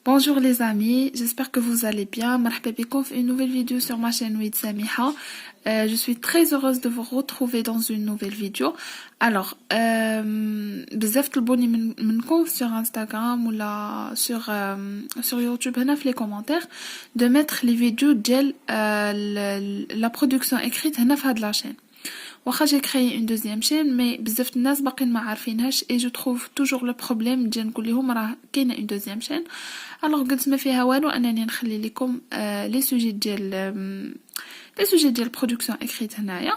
Bonjour les amis, j'espère que vous allez bien. مرحبا بكم في une nouvelle vidéo sur ma chaîne With Samiha. Je suis très heureuse de vous retrouver dans une nouvelle vidéo. Alors, بزاف طلبوني منكم sur Instagram ou là sur YouTube هنا في les commentaires de mettre les vidéos ديال la production écrite هنا في هاد la chaîne. واخا j'ai créé une deuxième chaîne mais بزاف الناس باقيين ما عارفينهاش et je trouve toujours le problème نجي نقول لهم راه كاينه une deuxième chaîne. alors قلت ما فيها والو انني نخلي لكم لي سوجي ديال production écrite هنايا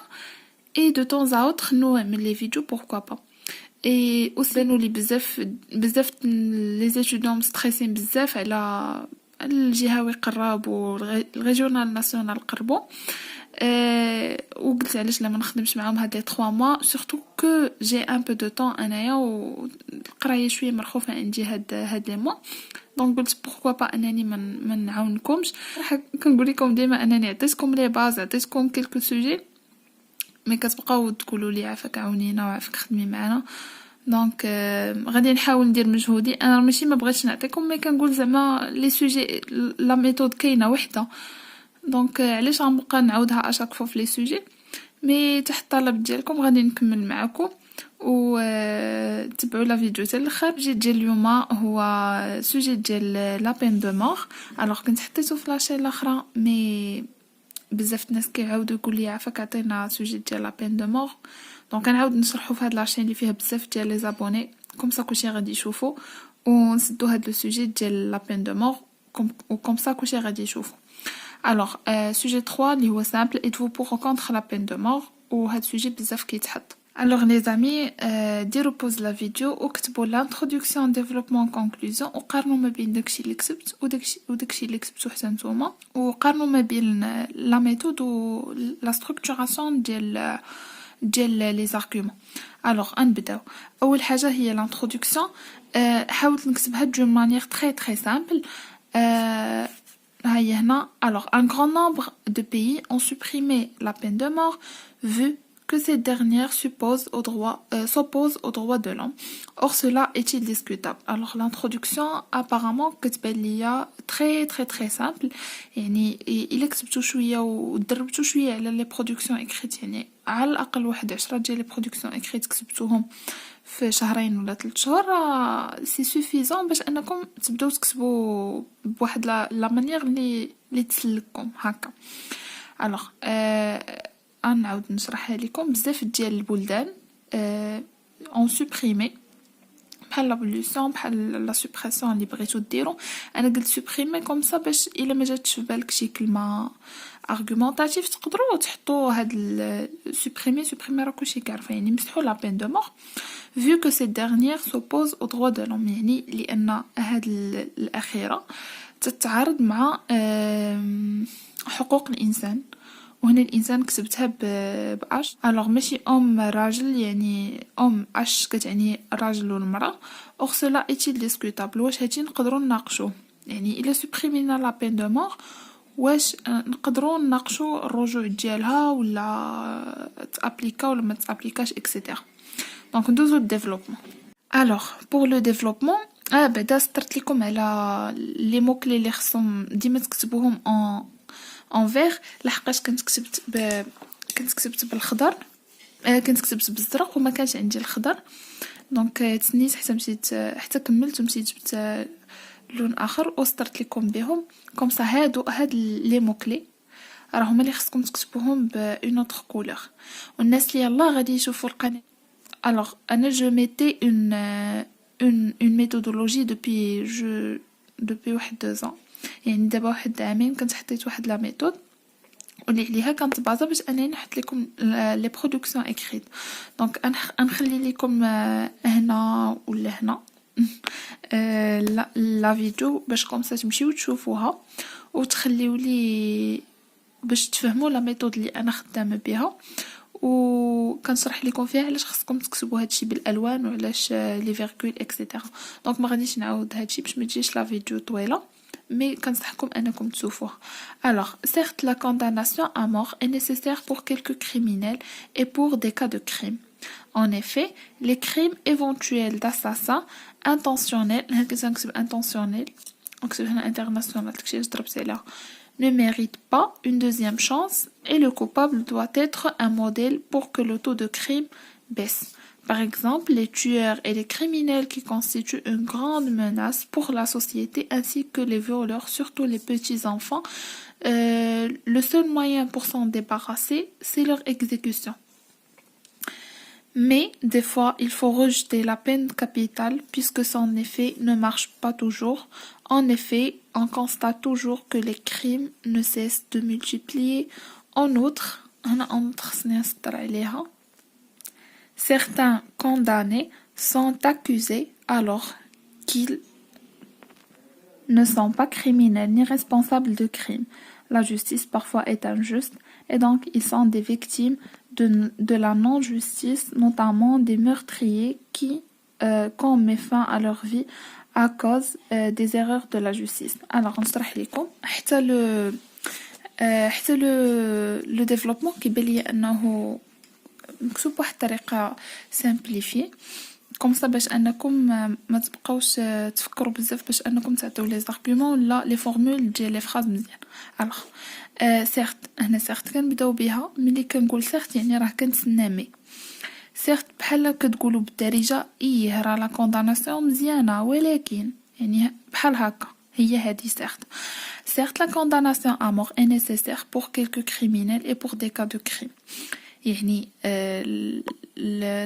et de temps à autre نعمل لي فيديو pourquoi pas. et aussi بانوا لي بزاف les étudiants ستريسين بزاف على الجهوي قراب والريجيونال ناسيونال قربوا. وقلت علاش لا ما نخدمش معاهم هاد لي 3 mois surtout que j'ai un peu de temps انايا والقرايه شويه مرخوفه عندي هاد لي mois. دونك قلت pourquoi pas انني ما نعاونكمش. كنقول لكم ديما انني عطيتكم لي باز عطيتكم كلكو سوجي مي كتبقاو تقولوا لي عافاك عاونينا وعافاك خدمي معنا. دونك غادي نحاول ندير مجهودي. انا ماشي ما بغيتش نعطيكم مي كنقول زعما لي سوجي لا ميثود كاينه وحده دونك علاش غنبقى نعاودها اشاك فوا في لي سوجي. مي تحت الطلب ديالكم غادي نكمل معكم و تبعوا لا فيديو حتى الاخر. السوجي ديال اليوم هو سوجي ديال لا بين دو مور. الوغ كنت حطيته في لاشين الاخرى مي بزاف الناس كيعاودوا يقول لي عافاك عطينا سوجي ديال لا بين دو مور. دونك غنعاود نشرحو في هاد لاشين اللي فيها بزاف ديال لي زابوني كوم سا كلشي غادي يشوفوا ونسدو هاد لو سوجي ديال لا بين دو مور كوم سا كلشي غادي يشوفوا. Alors, sujet 3, اللي هو simple, êtes-vous pour ou contre la peine de mort و هاد sujet بزاف كيتحط. Alors les amis, ديروا pause la vidéo وكتبوا l'introduction, développement, conclusion وقارنوا ما بين داكشي اللي كتبت وداكشي اللي كتبتو حتى نتوما وقارنوا ما بين la méthode و la structuration ديال les arguments. Alors نبداو. اول حاجه هي l'introduction. حاولت نكتبها d'une manière très très simple. Alors, un grand nombre de pays ont supprimé la peine de mort vu que cette dernière s'oppose aux droits de l'homme. Or, cela est indiscutable. Alors, l'introduction, apparemment, كتبان ليا très très très simple. يعني إلا كتبتو شوية ودربتو شوية على les productions écrites يعني على الأقل 10 ديال les productions écrites كتبتوهم في شهرين ولا 3 شهور سي سوفيزون باش انكم تبداو تكتبوا بواحد لا مانيير اللي تسلككم هكا. الوغ نعاود نشرحها لكم. بزاف ديال البلدان اون سوبريمي بحال لابوليسيون بحال لا سوبريسيون اللي بغيتو ديروا. انا قلت سوبريمي كوم سا باش الا ما جاتش في بالك شي كلمه argumentatif تقدروا تحطوا هاد سوبريمي راه كلشي كيعرف يعني مسحوا لا بين دو مور vu que cette dernière s'oppose aux droits de l'homme. يعني لان هاد الاخيره تتعارض مع حقوق الانسان وهنا الانسان كتبتها باش. الوغ ماشي راجل يعني اش كتعني الراجل والمراه. اور cela est discutable. واش هادشي نقدروا نناقشوه يعني الا سوبريمينا لا بين دو مور واش نقدروا نناقشوا الرجوع ديالها ولا تابليكا ولا ما تابليكاش اكسيتيرا. دونك ندوزو للديفلوبمون. الوغ بور لو ديفلوبمون بعدا سطرت لكم على لي مو كلي اللي خصهم ديما تكتبوهم اون فيغ لحقاش كنت كتبت بالخضر. كنت كتبت بالزرق وما كانش عندي الخضر دونك تسنيت حتى كملت ومشيت جبت لون اخر وسطرت لكم بهم كوم سا. هاد لي مو كلي راهم اللي خصكم تكتبوهم بون اوتر كولور والناس اللي يلاه غادي يشوفوا القناه. alors انا je mettais une méthodologie depuis واحد 2 ans يعني دابا واحد عامين كنت حطيت واحد لا ميثود واللي عليها كانت بازا باش انني نحط لكم لي برودكسيون اكريت. دونك نخلي لكم هنا ولا هنا لا فيديو باش كومسا تمشيو تشوفوها وتخليو لي باش تفهموا لا ميثود اللي انا خدامه بها وكنشرح لكم فيها علاش خصكم تكتبوا هادشي بالالوان وعلاش لي فيرغول اكسيتيرا. دونك ما غاديش نعاود هادشي باش ما تجيش لا فيديو طويله مي كنصحكم انكم تشوفوها. alors certes la condamnation à mort est nécessaire pour quelques criminels et pour des cas de crime. En effet, les crimes éventuels d'assassin intentionnel نكتب international داكشي ضربت عليها ne mérite pas une deuxième chance et le coupable doit être un modèle pour que le taux de crime baisse. Par exemple, les tueurs et les criminels qui constituent une grande menace pour la société ainsi que les violeurs, surtout les petits-enfants, le seul moyen pour s'en débarrasser, c'est leur exécution. Mais des fois, il faut rejeter la peine capitale puisque son effet ne marche pas toujours. En effet, on constate toujours que les crimes ne cessent de multiplier. En outre, certains condamnés sont accusés alors qu'ils ne sont pas criminels ni responsables de crimes. La justice parfois est injuste et donc ils sont des victimes de la non-justice, notamment des meurtriers qui met fin à leur vie à cause des erreurs de la justice. Alors, نشرح لكم حتى لو ديفلوبمون كيبان لي انه مكتوب بواحد الطريقه سامبليفي كوم سا باش انكم ما تبقاوش تفكروا بزاف باش انكم تعطيو لي زارغومون ولا لي فورمول ديال لي فراز مزيان. الوغ سيرت هنا سيرت كنبداو بها ملي كنقول سيرت يعني راه كنتسنى مي سيرت بحال كتقولوا بالدارجه راه لا كونداناسيون مزيانه ولكن يعني بحال هكا هي هادي سيرت لا كونداناسيون à mort est nécessaire pour quelques criminels et pour des cas de crime. يعني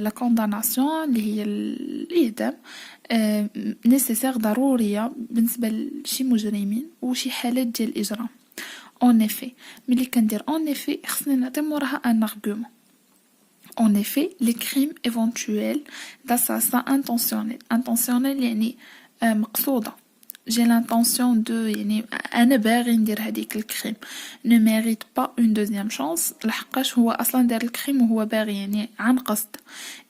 لا كونداناسيون اللي هي الإعدام نيسيسير ضرورية بالنسبة لشي مجرمين وشي حالات ديال الإجرام. En effet, ملي كندير en effet خصني نعطي موراها un argument. En effet, les crimes éventuels d'assassin intentionnel يعني مقصودة. J'ai l'intention de يعني أنا باغي ندير هاديك الكريم ne mérite pas une deuxième chance لحقاش هو أصلا دار الكريم وهو باغي يعني عن قصد.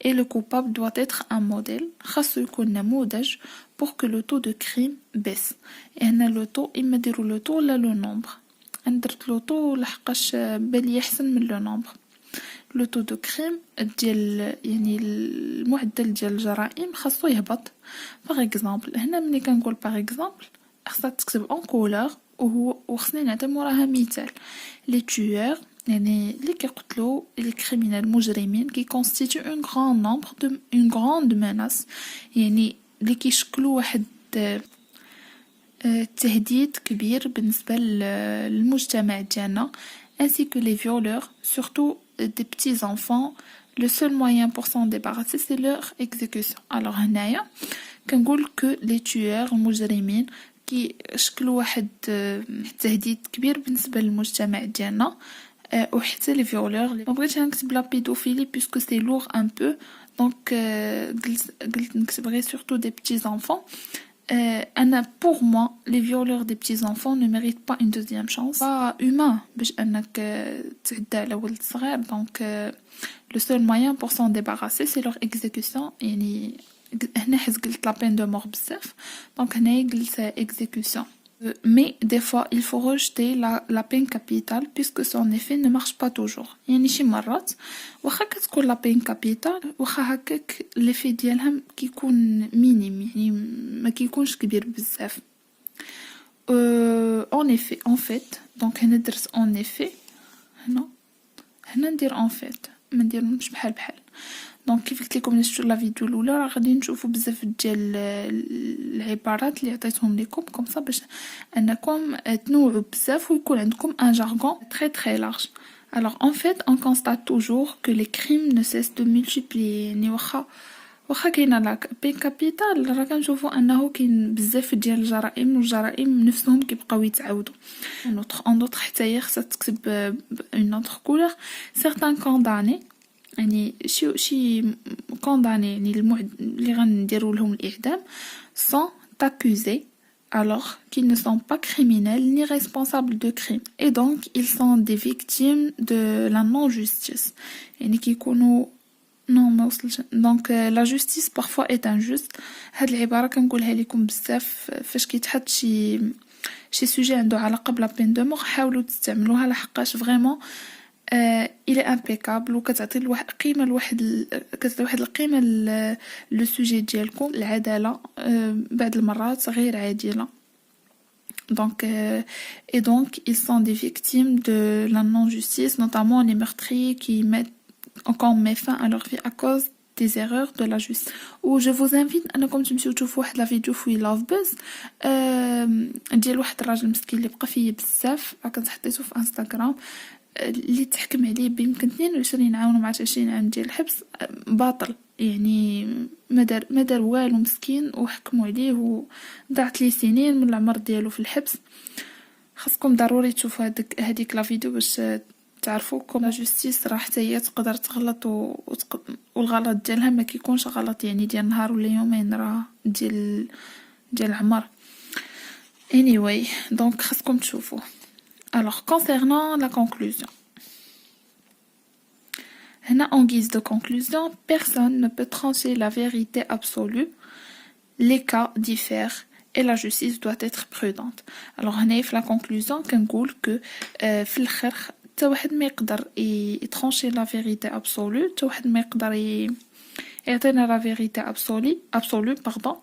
Et le coupable doit être un modèle خاصو يكون نموذج pour que le taux de crime baisse. هنا لو تو إما ديرو لو تو ولا لو نومبر. أنا درت لو تو لحقاش بالي أحسن من لو نومبر. لو تو دو كريم ديال يعني المعدل ديال الجرائم خاصو يهبط. باغ اكزامبل هنا ملي كنقول باغ اكزامبل خاصها تكتب اون كولور وخصني نعطي موراها مثال. لي تويور يعني اللي كيقتلوا لي كريمينال مجرمين كي كونستيتيو اون غران نومبر دو اون غراند ميناس يعني اللي كيشكلوا واحد تهديد كبير بالنسبه للمجتمع ديالنا ainsi que les violeurs, surtout des petits enfants. Le seul moyen pour s'en débarrasser, c'est leur exécution. Alors, هنايا كنقول que les tueurs المجرمين كيشكلوا واحد تهديد كبير بالنسبة للمجتمع ديالنا وحتى les violeurs. بغيت نكتب la pédophilie puisque c'est lourd un peu. Donc, قلت نكتب غير surtout des petits enfants. Pour moi, les violeurs des petits-enfants ne méritent pas une deuxième chance. Pas humain, باش أنك تعدى على ولد صغير. Donc, le seul moyen pour s'en débarrasser, c'est leur exécution. يعني هنا حيت قلت la peine de mort بزاف. Donc, هنا قلت exécution. Mais des fois, il faut rejeter la peine capitale puisque son effet ne marche pas toujours. يعني شي مرات واخا كتكون la peine capitale واخا هكاك l'effet ديالها كيكون مينيم يعني ما كيكونش كبير بزاف. en fait donc هنا درت en effet هنا ندير en fait ما نديرهمش بحال دونك كيف قلت لكم نشوفوا لا فيديو الاولى راه غادي نشوفوا بزاف ديال العبارات اللي عطيتهم لكم كوم صا باش انكم تنوعوا بزاف ويكون عندكم ان جارغون très large. Alors en fait on constate toujours que les crimes ne cessent de multiplier. يعني واخا كاينه لا بين كابيتال راه كنشوفوا انه كاين بزاف ديال الجرائم والجرائم نفسهم كيبقاو يتعاودوا. en outre حتى هي خصها تكتب une autre couleur. certains condamnés يعني شي كونداني يعني اللي غنديروا لهم الإعدام sont accusés alors qu'ils ne sont pas criminels ni responsables de crimes et donc ils sont des victimes de la non-justice. يعني كيكونوا ما وصلش donc la justice parfois est injuste. هاد العبارة كنقولها لكم بزاف فاش كيتحط شي سوجي عنده علاقة بلا بين دو مور حاولوا تستعملوها لحقاش فريمون il est impeccable وكتعطي كتعطي واحد القيمة لو سوجي ديالكم. العدالة بعض المرات غير عادلة Donc ils sont des victimes de la non-justice, notamment les meurtriers qui mettent encore met fin à leur vie à cause des erreurs de la justice. Ou je vous invite انكم تمشيو تشوفوا واحد لا فيديو في لاف بوز ديال واحد الراجل مسكين اللي بقى فيه بزاف، كنت حطيته في انستغرام، اللي تحكم عليه بيمكن 22 عام ولا 20 عام ديال الحبس باطل، يعني ما دار والو مسكين، وحكموا عليه وضاعت ليه سنين من العمر ديالو في الحبس. خاصكم ضروري تشوفوا هذيك لا فيديو باش تعرفوا كوم لا جوستيس راه حتى هي تقدر تغلط والغلط ديالها ما كيكونش غلط يعني ديال نهار ولا يومين، راه ديال العمر. anyway donc خاصكم تشوفوا. alors concernant la conclusion, en guise de conclusion, personne ne peut trancher la vérité absolue, les cas diffèrent et la justice doit être prudente. alors هنا في la conclusion كنقول que في الاخر حتى واحد ما يقدر يترونشي لا فيريتي ابسولو، حتى واحد ما يقدر يعطينا لا فيريتي ابسولو باردون.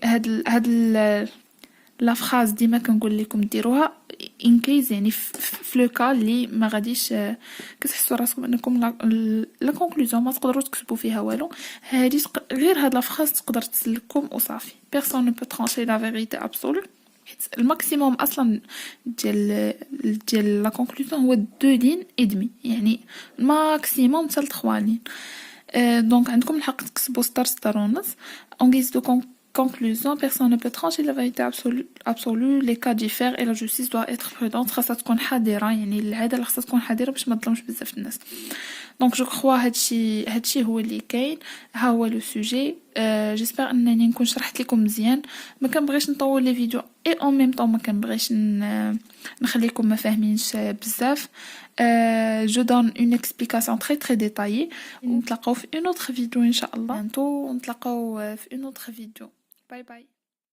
هاد لا فراز ديما كنقول لكم ديروها ان كيز، يعني في لو كا اللي ما غاديش كتحسوا راسكم انكم لا كونكلوزيون ما تقدروا تكتبوا فيها والو، هادي غير هاد لا فراز تقدر تسلككم وصافي. بيرسون نو بو ترونشي لا فيريتي ابسولو، الماكسيموم اصلا ديال لا كونكلوزيون هو 2 لين ادمي، يعني الماكسيموم حتى 3 لين. دونك عندكم الحق تكتبوا سطر ونص. en guise de conclusion, personne ne peut trancher la vérité absolue, les cas diffèrent et la justice doit être prudente. خاصها تكون حذرة، يعني العادة اللي خاصها تكون حذرة باش ما تظلمش بزاف الناس. دونك جو كخوا هادشي هو اللي كاين، ها هو لو سوجي. جيسبر انني نكون شرحت لكم مزيان، ما كنبغيش نطول لي فيديو اي اون ميم طون ما كنبغيش نخليكم ما فاهمينش بزاف. je donne une explication très détaillée. ونتلاقاو في une autre vidéo ان شاء الله. نتلاقاو في une autre vidéo. باي باي.